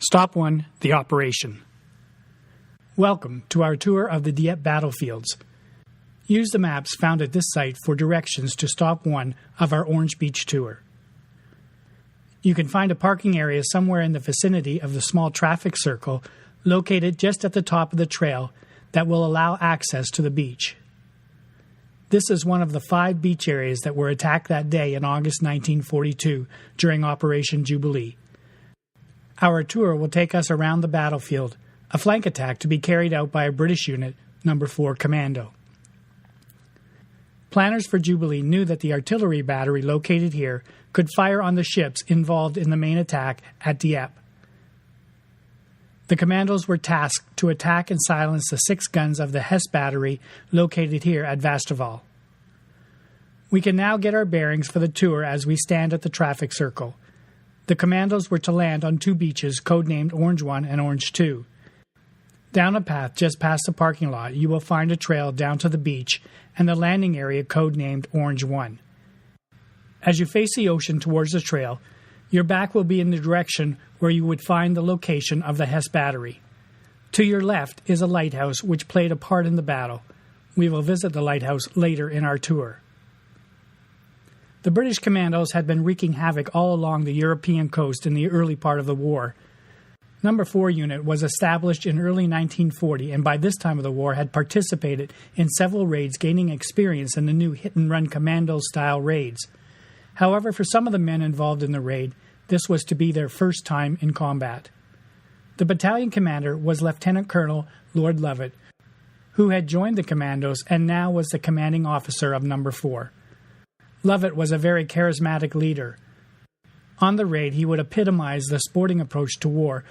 Stop 1. The Operation. Welcome to our tour of the Dieppe battlefields. Use the maps found at this site for directions to Stop 1 of our Orange Beach tour. You can find a parking area somewhere in the vicinity of the small traffic circle located just at the top of the trail that will allow access to the beach. This is one of the 5 beach areas that were attacked that day in August 1942 during Operation Jubilee. Our tour will take us around the battlefield, a flank attack to be carried out by a British unit, No. 4 Commando. Planners for Jubilee knew that the artillery battery located here could fire on the ships involved in the main attack at Dieppe. The commandos were tasked to attack and silence the 6 guns of the Hesse battery located here at Vasteval. We can now get our bearings for the tour as we stand at the traffic circle. The commandos were to land on 2 beaches codenamed Orange 1 and Orange 2. Down a path just past the parking lot, you will find a trail down to the beach and the landing area codenamed Orange 1. As you face the ocean towards the trail, your back will be in the direction where you would find the location of the Hesse battery. To your left is a lighthouse which played a part in the battle. We will visit the lighthouse later in our tour. The British commandos had been wreaking havoc all along the European coast in the early part of the war. No. 4 Unit was established in early 1940 and by this time of the war had participated in several raids, gaining experience in the new hit-and-run commando-style raids. However, for some of the men involved in the raid, this was to be their first time in combat. The battalion commander was Lieutenant Colonel Lord Lovett, who had joined the commandos and now was the commanding officer of No. 4. Lovett was a very charismatic leader. On the raid, he would epitomize the sporting approach to war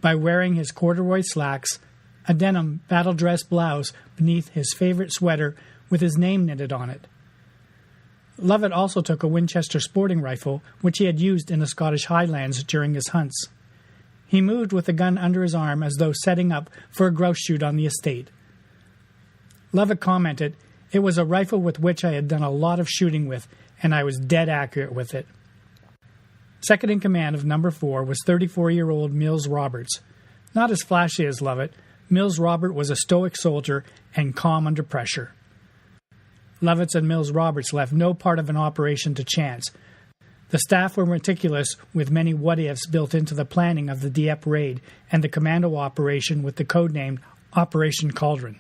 by wearing his corduroy slacks, a denim battle dress blouse beneath his favorite sweater with his name knitted on it. Lovett also took a Winchester sporting rifle, which he had used in the Scottish Highlands during his hunts. He moved with the gun under his arm as though setting up for a grouse shoot on the estate. Lovett commented, "It was a rifle with which I had done a lot of shooting with, and I was dead accurate with it." Second in command of No. 4 was 34-year-old Mills Roberts. Not as flashy as Lovett, Mills Robert was a stoic soldier and calm under pressure. Lovett's and Mills Roberts left no part of an operation to chance. The staff were meticulous, with many what-ifs built into the planning of the Dieppe raid and the commando operation with the codename Operation Cauldron.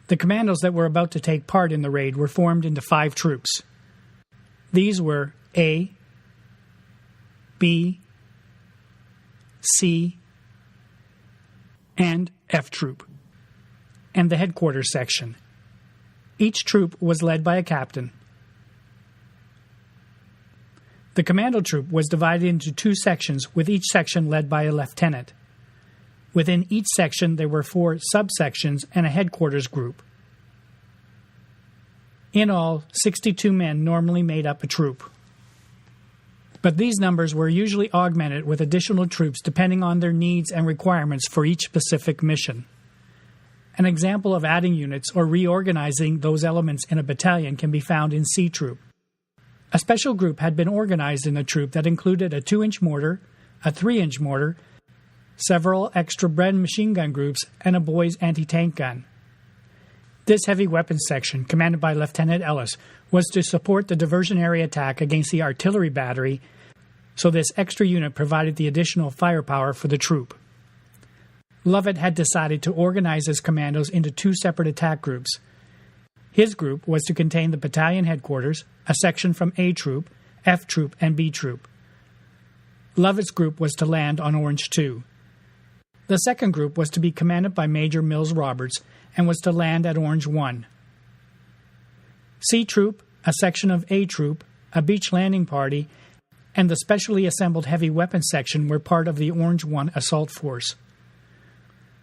The commandos that were about to take part in the raid were formed into 5 troops. These were A, B, C, and F Troop, and the headquarters section. Each troop was led by a captain. The commando troop was divided into 2 sections, with each section led by a lieutenant. Within each section there were 4 subsections and a headquarters group. In all, 62 men normally made up a troop. But these numbers were usually augmented with additional troops depending on their needs and requirements for each specific mission. An example of adding units or reorganizing those elements in a battalion can be found in C Troop. A special group had been organized in a troop that included a 2-inch mortar, a 3-inch mortar, several extra Bren machine gun groups, and a boys' anti-tank gun. This heavy weapons section, commanded by Lieutenant Ellis, was to support the diversionary attack against the artillery battery, so this extra unit provided the additional firepower for the troop. Lovett had decided to organize his commandos into 2 separate attack groups. His group was to contain the battalion headquarters, a section from A Troop, F Troop, and B Troop. Lovett's group was to land on Orange 2. The second group was to be commanded by Major Mills Roberts and was to land at Orange 1. C Troop, a section of A Troop, a beach landing party, and the specially assembled heavy weapons section were part of the Orange 1 assault force.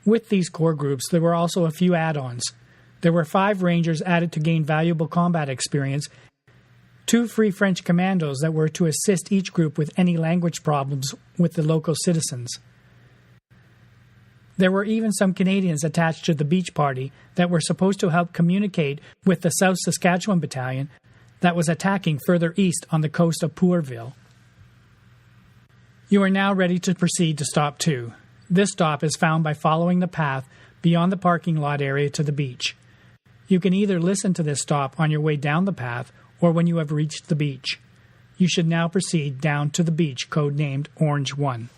With these core groups, there were also a few add-ons. There were 5 Rangers added to gain valuable combat experience, 2 Free French commandos that were to assist each group with any language problems with the local citizens. There were even some Canadians attached to the beach party that were supposed to help communicate with the South Saskatchewan Battalion that was attacking further east on the coast of Pourville. You are now ready to proceed to stop 2. This stop is found by following the path beyond the parking lot area to the beach. You can either listen to this stop on your way down the path or when you have reached the beach. You should now proceed down to the beach, codenamed Orange 1.